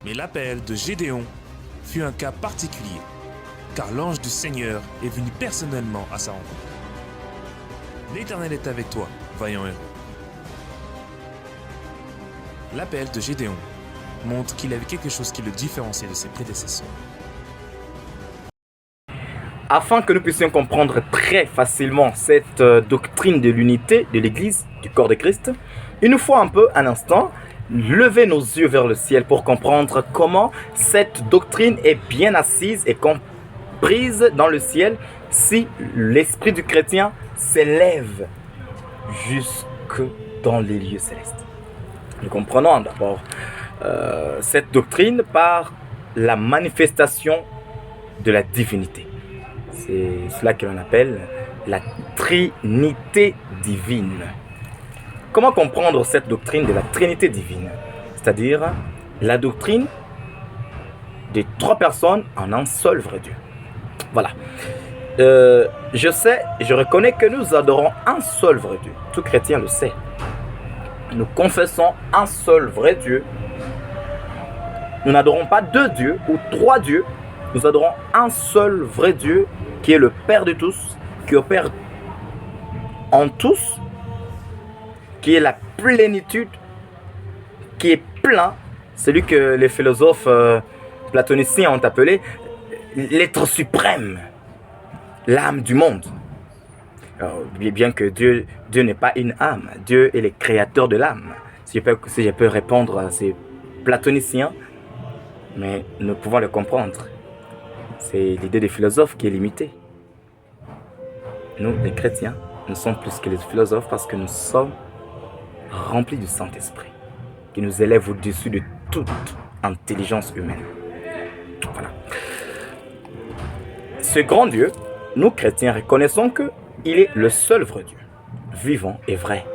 Mais l'appel de Gédéon fut un cas particulier, car l'ange du Seigneur est venu personnellement à sa rencontre. L'Éternel est avec toi, vaillant héros. L'appel de Gédéon montre qu'il avait quelque chose qui le différenciait de ses prédécesseurs. Afin que nous puissions comprendre très facilement cette doctrine de l'unité de l'Église, du corps de Christ, il nous faut un instant, lever nos yeux vers le ciel pour comprendre comment cette doctrine est bien assise et comprise dans le ciel si l'esprit du chrétien s'élève jusque dans les lieux célestes. Nous comprenons d'abord cette doctrine par la manifestation de la divinité. C'est cela que l'on appelle la Trinité divine. Comment comprendre cette doctrine de la Trinité divine? C'est-à-dire la doctrine des trois personnes en un seul vrai Dieu. Voilà. Je reconnais que nous adorons un seul vrai Dieu. Tout chrétien le sait. Nous confessons un seul vrai Dieu. Nous n'adorons pas deux dieux ou trois dieux. Nous adorons un seul vrai Dieu qui est le Père de tous, qui opère en tous, qui est la plénitude, qui est plein, celui que les philosophes platoniciens ont appelé l'être suprême, l'âme du monde. Alors, bien que Dieu n'est pas une âme, Dieu est le créateur de l'âme. Si je peux répondre à ces platoniciens, mais nous pouvons le comprendre. C'est l'idée des philosophes qui est limitée. Nous, les chrétiens, nous sommes plus que les philosophes parce que nous sommes remplis du Saint-Esprit, qui nous élève au-dessus de toute intelligence humaine. Voilà. Ce grand Dieu, nous chrétiens reconnaissons qu'il est le seul vrai Dieu, vivant et vrai.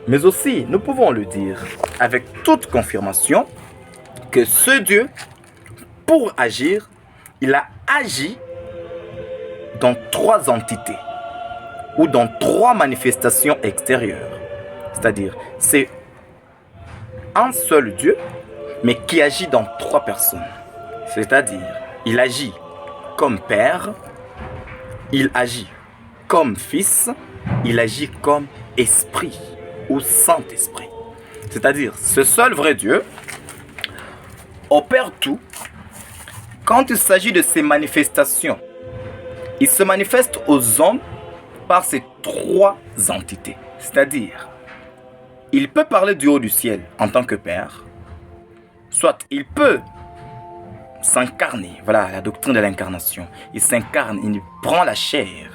Mais aussi, nous pouvons le dire avec toute confirmation que ce Dieu, pour agir, il a agi dans trois entités ou dans trois manifestations extérieures. C'est-à-dire, c'est un seul Dieu, mais qui agit dans trois personnes. C'est-à-dire, il agit comme Père, il agit comme Fils, il agit comme Esprit ou Saint-Esprit. C'est-à-dire, ce seul vrai Dieu opère tout. Quand il s'agit de ces manifestations, il se manifeste aux hommes par ces trois entités. C'est-à-dire, il peut parler du haut du ciel en tant que Père, soit il peut s'incarner, voilà la doctrine de l'incarnation. Il s'incarne, il prend la chair,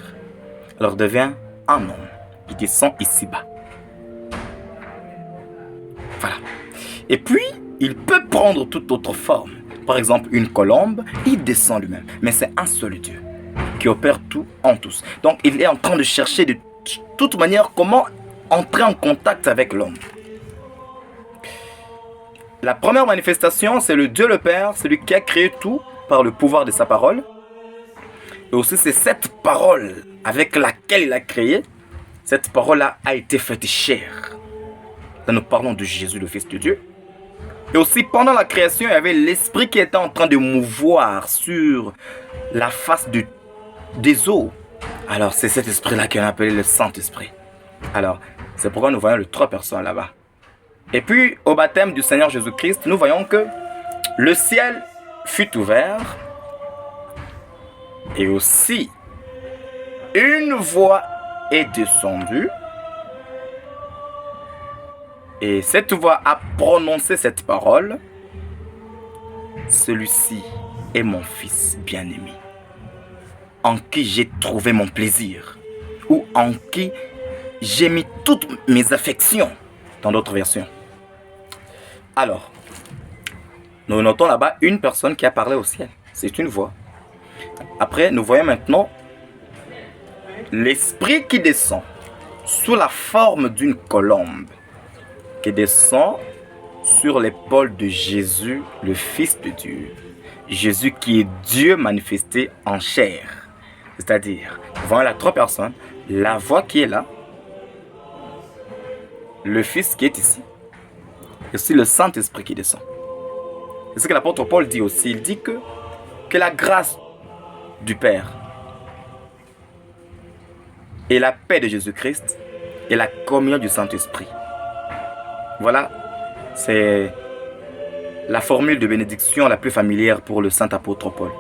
alors devient un homme, il descend ici-bas. Voilà. Et puis, il peut prendre toute autre forme. Par exemple, une colombe, il descend lui-même. Mais c'est un seul Dieu qui opère tout en tous. Donc, il est en train de chercher de toute manière comment entrer en contact avec l'homme. La première manifestation, c'est le Dieu le Père, celui qui a créé tout par le pouvoir de sa parole. Et aussi, c'est cette parole avec laquelle il a créé. Cette parole-là a été faite chair. Là, nous parlons de Jésus, le Fils de Dieu. Et aussi, pendant la création, il y avait l'esprit qui était en train de mouvoir sur la face des eaux. Alors, c'est cet esprit-là qu'on appelle le Saint-Esprit. Alors, c'est pourquoi nous voyons les trois personnes là-bas. Et puis, au baptême du Seigneur Jésus-Christ, nous voyons que le ciel fut ouvert. Et aussi, une voix est descendue. Et cette voix a prononcé cette parole. Celui-ci est mon fils bien-aimé, en qui j'ai trouvé mon plaisir, ou en qui j'ai mis toutes mes affections, dans d'autres versions. Alors, nous notons là-bas une personne qui a parlé au ciel. C'est une voix. Après, nous voyons maintenant l'esprit qui descend sous la forme d'une colombe, qui descend sur l'épaule de Jésus, le Fils de Dieu. Jésus qui est Dieu manifesté en chair. C'est-à-dire, voyons la trois personnes, la voix qui est là, le Fils qui est ici, et aussi le Saint-Esprit qui descend. C'est ce que l'apôtre Paul dit aussi. Il dit que la grâce du Père et la paix de Jésus-Christ et la communion du Saint-Esprit. Voilà, c'est la formule de bénédiction la plus familière pour le saint apôtre Paul.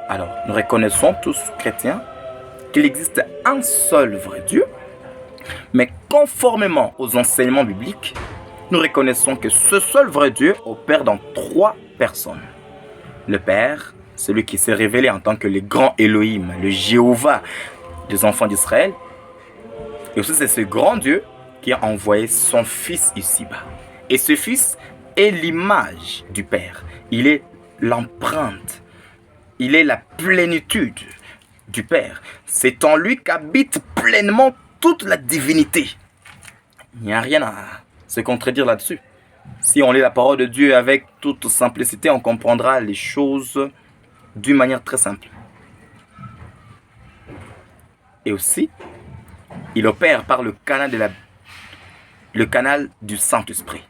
Alors, nous reconnaissons tous, chrétiens, qu'il existe un seul vrai Dieu, mais conformément aux enseignements bibliques, nous reconnaissons que ce seul vrai Dieu opère dans 3 personnes. Le Père, celui qui s'est révélé en tant que le grand Elohim, le Jéhovah des enfants d'Israël. Et aussi c'est ce grand Dieu qui a envoyé son Fils ici-bas. Et ce Fils est l'image du Père. Il est l'empreinte. Il est la plénitude du Père. C'est en lui qu'habite pleinement toute la divinité. Il n'y a rien à se contredire là-dessus. Si on lit la parole de Dieu avec toute simplicité, on comprendra les choses d'une manière très simple. Et aussi, il opère par le canal du Saint-Esprit.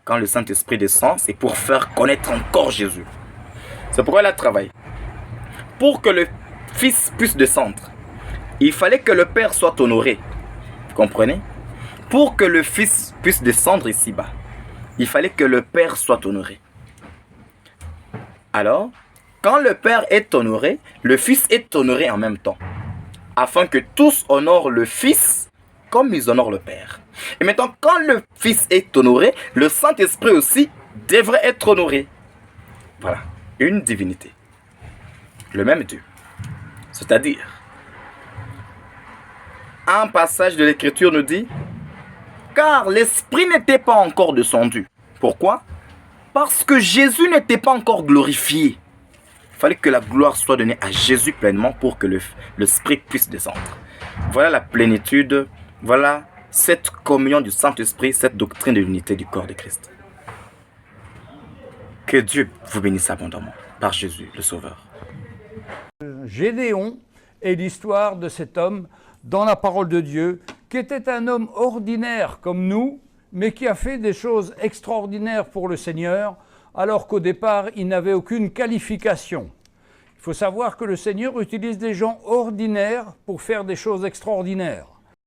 Quand le Saint-Esprit descend, c'est pour faire connaître encore Jésus. C'est pourquoi il a travaillé. Pour que le Fils puisse descendre, il fallait que le Père soit honoré. Vous comprenez? Pour que le Fils puisse descendre ici-bas, il fallait que le Père soit honoré. Alors, quand le Père est honoré, le Fils est honoré en même temps. Afin que tous honorent le Fils comme ils honorent le Père. Et maintenant, quand le Fils est honoré, le Saint-Esprit aussi devrait être honoré. Voilà, une divinité. Le même Dieu. C'est-à-dire, un passage de l'Écriture nous dit, car l'Esprit n'était pas encore descendu. Pourquoi? Parce que Jésus n'était pas encore glorifié. Il fallait que la gloire soit donnée à Jésus pleinement pour que l'Esprit puisse descendre. Voilà la plénitude, voilà cette communion du Saint-Esprit, cette doctrine de l'unité du corps de Christ. Que Dieu vous bénisse abondamment par Jésus le Sauveur. Gédéon est l'histoire de cet homme dans la parole de Dieu, qui était un homme ordinaire comme nous, mais qui a fait des choses extraordinaires pour le Seigneur, alors qu'au départ, il n'avait aucune qualification. Il faut savoir que le Seigneur utilise des gens ordinaires pour faire des choses extraordinaires.